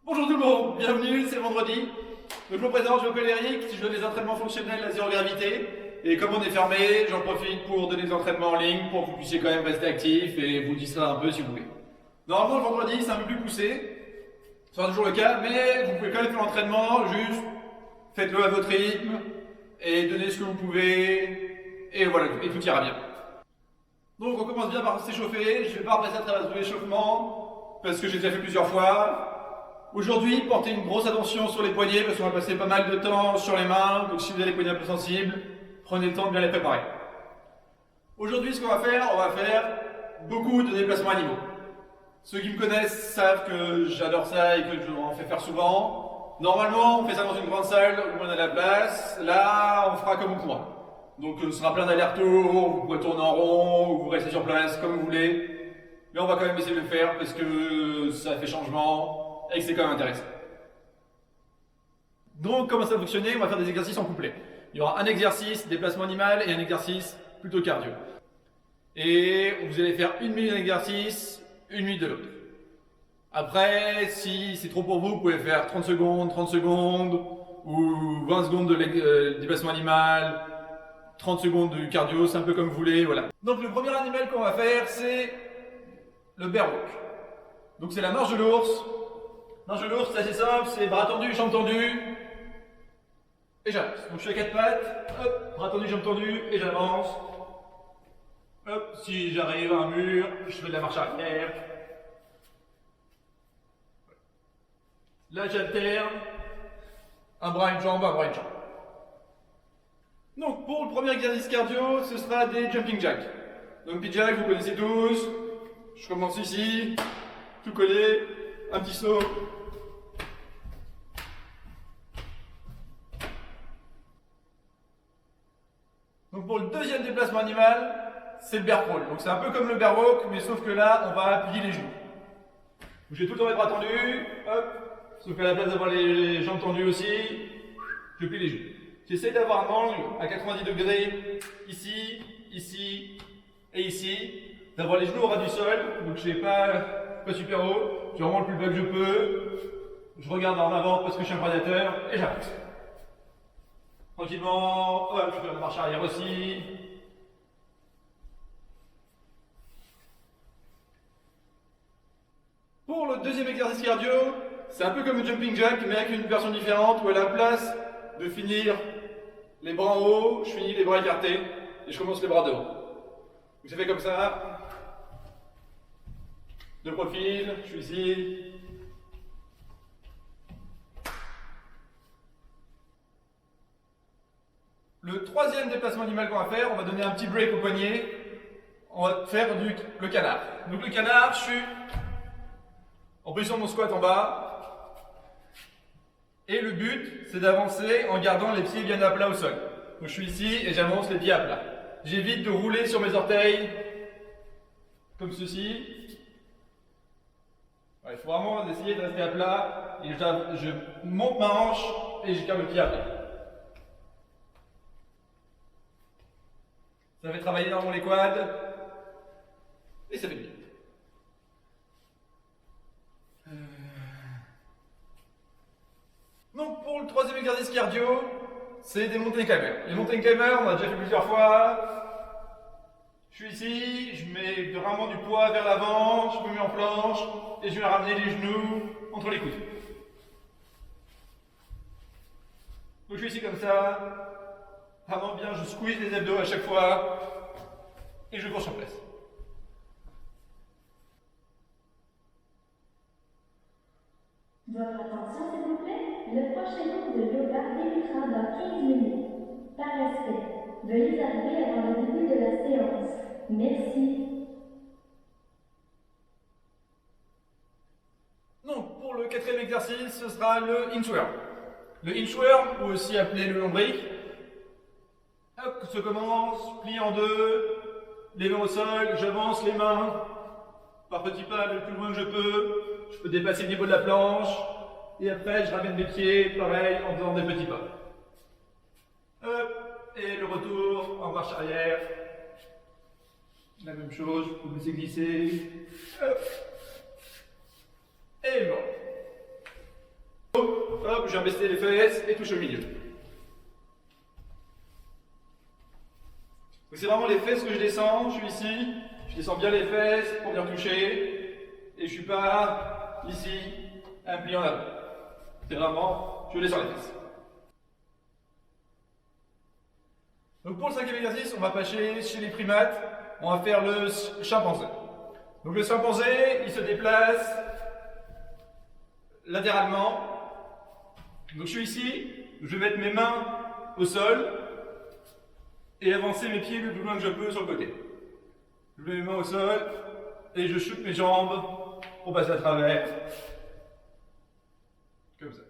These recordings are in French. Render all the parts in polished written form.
Bonjour tout le monde, bienvenue, c'est vendredi. Donc je me présente, je m'appelle Eric, je donne des entraînements fonctionnels à zéro gravité. Et comme on est fermé, j'en profite pour donner des entraînements en ligne pour que vous puissiez quand même rester actif et vous distraire un peu si vous voulez. Normalement le vendredi c'est un peu plus poussé, ce sera toujours le cas, mais vous pouvez quand même faire l'entraînement, juste faites-le à votre rythme et donnez ce que vous pouvez et voilà, et tout ira bien. Donc on commence bien par s'échauffer, je ne vais pas repasser à travers tout l'échauffement parce que j'ai déjà fait plusieurs fois. Aujourd'hui, portez une grosse attention sur les poignets parce qu'on va passer pas mal de temps sur les mains, donc si vous avez les poignets un peu sensibles, prenez le temps de bien les préparer. Aujourd'hui, ce qu'on va faire beaucoup de déplacements animaux. Ceux qui me connaissent savent que j'adore ça et que je en fais faire souvent. Normalement, on fait ça dans une grande salle où on a la place. Là, on fera comme on pourra. Donc, ce sera plein d'allers-retours, vous pouvez tourner en rond, ou vous restez sur place comme vous voulez. Mais on va quand même essayer de le faire parce que ça fait changement et que c'est quand même intéressant. Donc, comment ça va fonctionner? On va faire des exercices en couplet. Il y aura un exercice déplacement animal et un exercice plutôt cardio. Et vous allez faire une minute d'un exercice, une minute de l'autre. Après, si c'est trop pour vous, vous pouvez faire 30 secondes, ou 20 secondes de déplacement animal, 30 secondes de cardio, c'est un peu comme vous voulez, voilà. Donc le premier animal qu'on va faire, c'est le bear walk. Donc c'est la marche de l'ours. Marche de l'ours, c'est assez simple, c'est bras tendus, jambes tendues, et j'avance. Donc je suis à quatre pattes, hop, bras tendus, jambes tendues, et j'avance. Hop, si j'arrive à un mur, je fais de la marche arrière. Là j'alterne, un bras, une jambe, un bras, une jambe. Donc pour le premier exercice cardio, ce sera des jumping jacks. Donc petit jack, vous connaissez tous. Je commence ici, tout collé, un petit saut. Donc pour le deuxième déplacement animal, c'est le bear crawl. Donc c'est un peu comme le bear walk, mais sauf que là, on va appuyer les genoux. J'ai tout le temps les bras tendus, hop, sauf qu'à la place d'avoir les jambes tendues aussi, je plie les genoux. J'essaie d'avoir un angle à 90 degrés, ici, ici et ici, d'avoir les genoux au ras du sol, donc je ne suis pas super haut, je suis vraiment le plus bas que je peux, je regarde en avant parce que je suis un prédateur, et j'arrête. Tranquillement, hop, je fais la marche arrière aussi. Pour le deuxième exercice cardio, c'est un peu comme le jumping jack, mais avec une version différente où à la place de finir les bras en haut, je finis les bras écartés et je commence les bras devant. Donc je fais comme ça, de profil, je suis ici. Le troisième déplacement animal qu'on va faire, on va donner un petit break au poignet. On va faire le canard. Donc le canard, je suis en position de mon squat en bas. Et le but, c'est d'avancer en gardant les pieds bien à plat au sol. Donc je suis ici et j'avance les pieds à plat. J'évite de rouler sur mes orteils, comme ceci. Il faut vraiment essayer de rester à plat. Et je monte ma hanche et je garde le pied à plat. Ça fait travailler énormément les quads. Et ça fait bien. Donc pour le troisième exercice cardio, c'est des mountain climbers. Les mountain climbers, on a déjà fait plusieurs fois. Je suis ici, je mets vraiment du poids vers l'avant, je me mets en planche et je vais ramener les genoux entre les coudes. Donc je suis ici comme ça, vraiment bien, je squeeze les abdos à chaque fois et je cours sur place. Votre attention s'il vous plaît, le prochain cours de yoga débutera dans 15 minutes. Par respect, veuillez arriver avant le début de la séance. Merci. Donc pour le quatrième exercice, ce sera le inchworm. Le inchworm, ou aussi appelé le lombric. Hop, ça commence, plie en deux, les mains au sol, j'avance les mains, par petits pas le plus loin que je peux dépasser le niveau de la planche, et après je ramène mes pieds, pareil, en faisant des petits pas. Hop, et le retour en marche arrière, la même chose, vous laissez glisser, hop, et bon. je viens baisser les fesses et toucher au milieu. C'est vraiment les fesses que je descends, je suis ici, je descends bien les fesses pour venir toucher, et je suis pas ici, un pli en avant. C'est vraiment, je descends les fesses. Donc pour le 5e exercice, on va passer chez les primates, on va faire le chimpanzé. Donc le chimpanzé, il se déplace latéralement. Donc je suis ici, je vais mettre mes mains au sol et avancer mes pieds le plus loin que je peux sur le côté. Je mets mes mains au sol et je chute mes jambes pour passer à travers. Comme ça.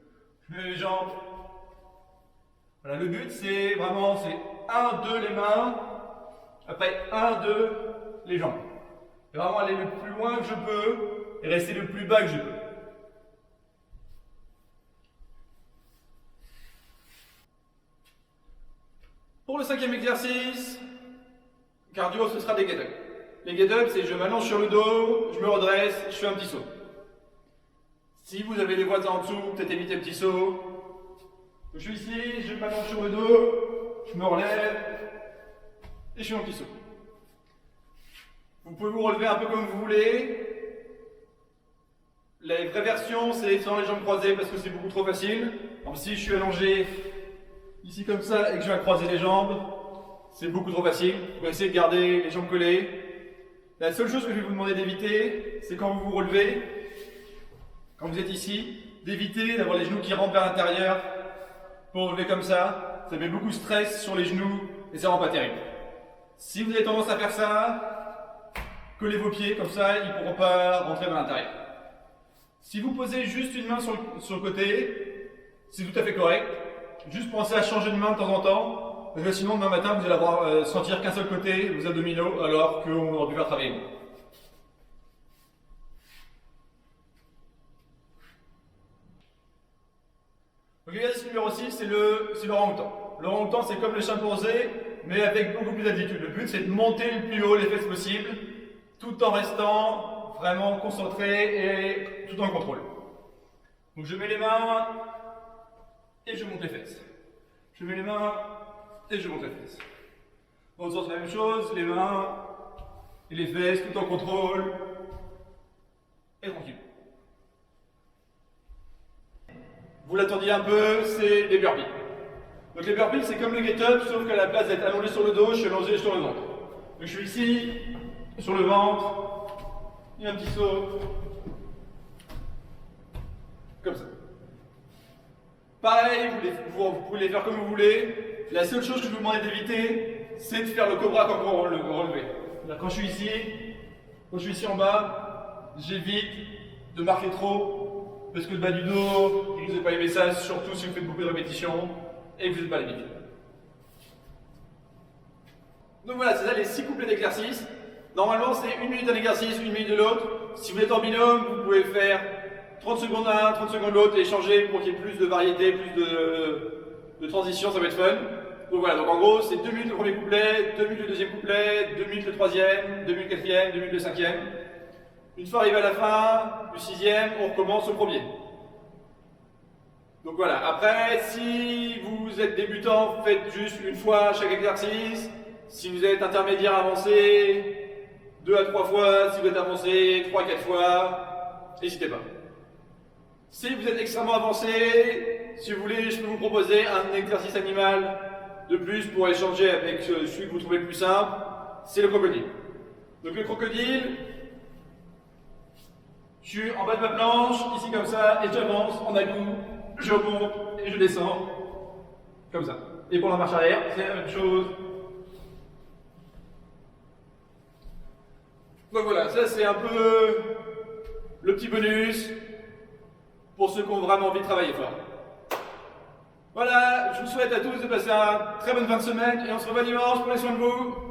Je mets mes jambes. Voilà, le but c'est vraiment, c'est 1, 2 les mains, après 1, 2 les jambes. Et vraiment aller le plus loin que je peux et rester le plus bas que je peux. Pour le 5e exercice, cardio, ce sera des get-up. Les get-up, c'est je m'allonge sur le dos, je me redresse, je fais un petit saut. Si vous avez les voisins en dessous, peut-être éviter le petit saut. Je suis ici, je m'allonge sur le dos, je me relève et je fais un petit saut. Vous pouvez vous relever un peu comme vous voulez. La vraie version, c'est sans les jambes croisées parce que c'est beaucoup trop facile. Alors, si je suis allongé ici comme ça et que je viens croiser les jambes, c'est beaucoup trop facile. Vous pouvez essayer de garder les jambes collées. La seule chose que je vais vous demander d'éviter, c'est quand vous vous relevez, quand vous êtes ici, d'éviter d'avoir les genoux qui rentrent vers l'intérieur pour relever comme ça. Ça met beaucoup de stress sur les genoux et ça rend pas terrible. Si vous avez tendance à faire ça, collez vos pieds comme ça, ils ne pourront pas rentrer vers l'intérieur. Si vous posez juste une main sur le côté, c'est tout à fait correct. Juste pensez à changer de main de temps en temps, parce que sinon demain matin vous allez sentir qu'un seul côté, vos abdominaux, alors qu'on aurait pu faire travailler. Donc l'exercice numéro 6, c'est l'orang-outan. L'orang-outan, c'est comme le chimpanzé, mais avec beaucoup plus d'altitude. Le but, c'est de monter le plus haut les fesses possible, tout en restant vraiment concentré et tout en contrôle. Donc je mets les mains et je monte les fesses. Je mets les mains et je monte les fesses. Dans l'autre sens, la même chose, les mains et les fesses, tout en contrôle et tranquille. Vous l'attendiez un peu, c'est les burpees. Donc les burpees, c'est comme le get-up, sauf qu'à la place d'être allongé sur le dos, je suis allongé sur le ventre. Donc je suis ici, sur le ventre, et un petit saut, comme ça. Pareil, vous pouvez les faire comme vous voulez. La seule chose que je vous demande d'éviter, c'est de faire le cobra quand vous relevez. Quand je suis ici en bas, j'évite de marquer trop, parce que le bas du dos, vous n'avez pas aimé ça, surtout si vous faites beaucoup de répétitions et que vous n'êtes pas l'habitude. Donc voilà, c'est ça les 6 couplets d'exercices. Normalement, c'est 1 minute d'un exercice, 1 minute de l'autre. Si vous êtes en binôme, vous pouvez faire 30 secondes l'un, 30 secondes l'autre et échanger pour qu'il y ait plus de variété, plus de transition, ça va être fun. Donc voilà, donc en gros, c'est 2 minutes le premier couplet, 2 minutes le deuxième couplet, 2 minutes le troisième, 2 minutes le quatrième, 2 minutes le cinquième. Une fois arrivé à la fin du 6e, on recommence au premier. Donc voilà, après, si vous êtes débutant, faites juste une fois chaque exercice. Si vous êtes intermédiaire avancé, 2 à 3 fois. Si vous êtes avancé, 3 à 4 fois. N'hésitez pas. Si vous êtes extrêmement avancé, si vous voulez, je peux vous proposer un exercice animal de plus pour échanger avec celui que vous trouvez le plus simple. C'est le crocodile. Donc le crocodile, je suis en bas de ma planche, ici comme ça, et j'avance en à-coup, je remonte et je descends, comme ça. Et pour la marche arrière, c'est la même chose. Donc voilà, ça c'est un peu le petit bonus pour ceux qui ont vraiment envie de travailler fort. Voilà, je vous souhaite à tous de passer une très bonne fin de semaine et on se revoit dimanche, prenez soin de vous.